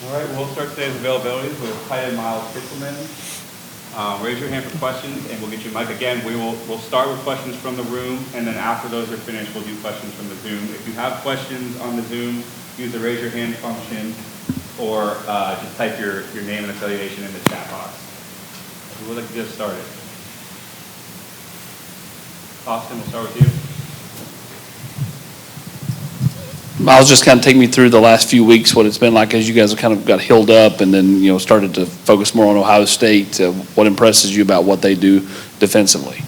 All right, we'll start today's availabilities with TE Miles Kitselman. Raise your hand for questions, and we'll get you a mic. Again, we'll start with questions from the room, and then after those are finished, we'll do questions from the Zoom. If you have questions on the Zoom, use the raise your hand function, or just type your name and affiliation in the chat box. We would like to get started. Austin, we'll start with you. Miles, just kind of take me through the last few weeks, what it's been like as you guys have kind of got healed up and then, started to focus more on Ohio State. What impresses you about what they do defensively?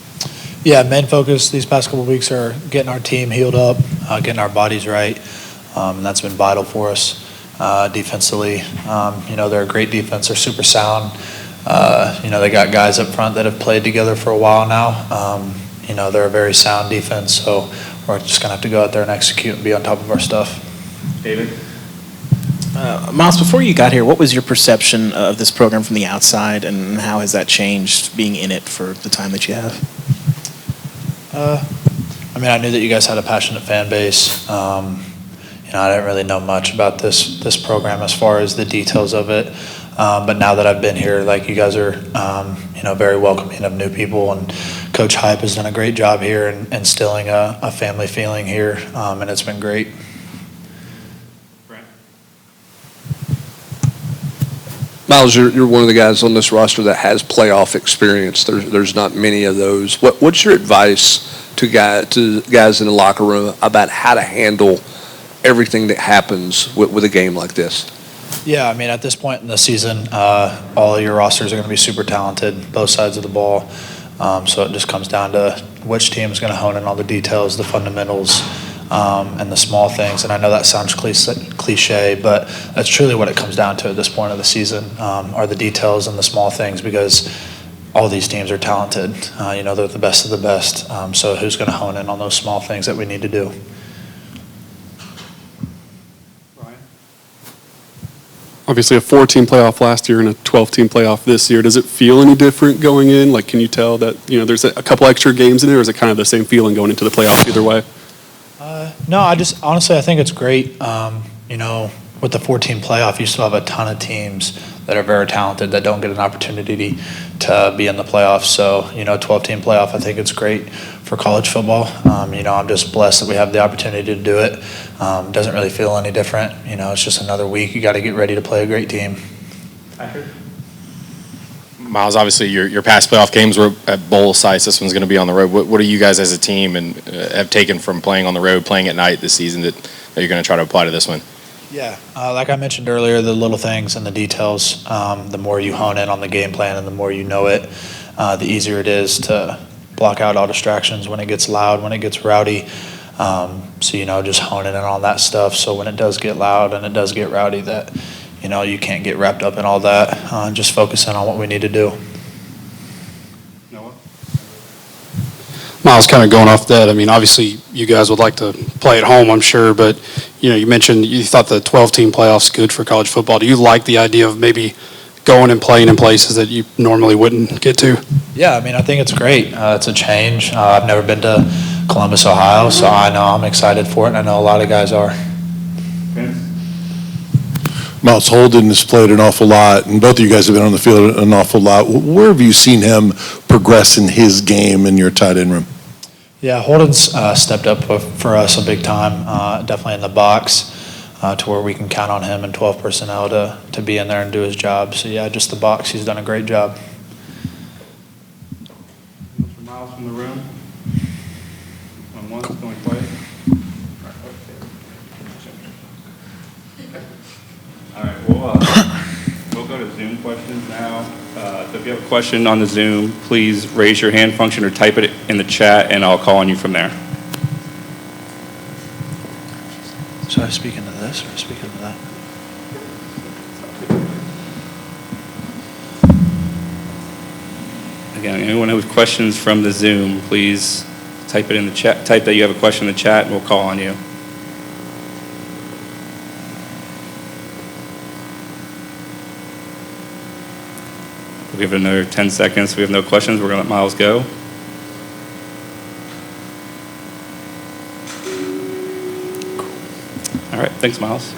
Yeah, main focus these past couple of weeks are getting our team healed up, getting our bodies right, and that's been vital for us defensively. They're a great defense. They're super sound. They got guys up front that have played together for a while now. They're a very sound defense, so we're just going to have to go out there and execute and be on top of our stuff. David? Miles, before you got here, what was your perception of this program from the outside, and how has that changed being in it for the time that you have? I knew that you guys had a passionate fan base. I didn't really know much about this program as far as the details of it. But now that I've been here, you guys are, very welcoming of new people, and Coach Hype has done a great job here in instilling a family feeling here, and it's been great. Brent? Miles, you're one of the guys on this roster that has playoff experience. There's not many of those. What's your advice to guys in the locker room about how to handle everything that happens with a game like this? Yeah, at this point in the season, all of your rosters are going to be super talented, both sides of the ball. So it just comes down to which team is going to hone in on the details, the fundamentals, and the small things. And I know that sounds cliche, but that's truly what it comes down to at this point of the season, are the details and the small things, because all these teams are talented. They're the best of the best. So who's going to hone in on those small things that we need to do? Obviously a 4-team playoff last year and a 12-team playoff this year. Does it feel any different going in? Can you tell that, there's a couple extra games in it, or is it kind of the same feeling going into the playoffs either way? No, I think it's great. With the 4-team playoff, you still have a ton of teams that are very talented that don't get an opportunity to be in the playoffs. So, 12-team playoff, I think it's great for college football. I'm just blessed that we have the opportunity to do it. Doesn't really feel any different. It's just another week. You got to get ready to play a great team. Miles, obviously your past playoff games were at bowl sites. This one's going to be on the road. What are you guys as a team and have taken from playing on the road, playing at night this season that you're going to try to apply to this one? Yeah, like I mentioned earlier, the little things and the details, the more you hone in on the game plan and the more you know it, the easier it is to block out all distractions when it gets loud, when it gets rowdy. Just honing in on that stuff, so when it does get loud and it does get rowdy, that you can't get wrapped up in all that. Just focus in on what we need to do. Noah? Miles, kind of going off that, obviously you guys would like to play at home, I'm sure, but you mentioned you thought the 12-team playoff's good for college football. Do you like the idea of maybe going and playing in places that you normally wouldn't get to? Yeah, I think it's great. It's a change. I've never been to Columbus, Ohio, so I know I'm excited for it, and I know a lot of guys are. Vince? Miles Holden has played an awful lot, and both of you guys have been on the field an awful lot. Where have you seen him progress in his game in your tight end room? Yeah, Holden's stepped up for us a big time, definitely in the box, to where we can count on him and 12 personnel to be in there and do his job. So, yeah, just the box, he's done a great job. Mr. Miles from the room. Going once, going twice. All right, we'll go to Zoom questions now. So if you have a question on the Zoom, please raise your hand function or type it in the chat, and I'll call on you from there. Should I speak into this or speak into that? Again, anyone who has questions from the Zoom, please type it in the chat. Type that you have a question in the chat, and we'll call on you. We'll give it another 10 seconds. If we have no questions, we're going to let Miles go. All right, thanks, Miles.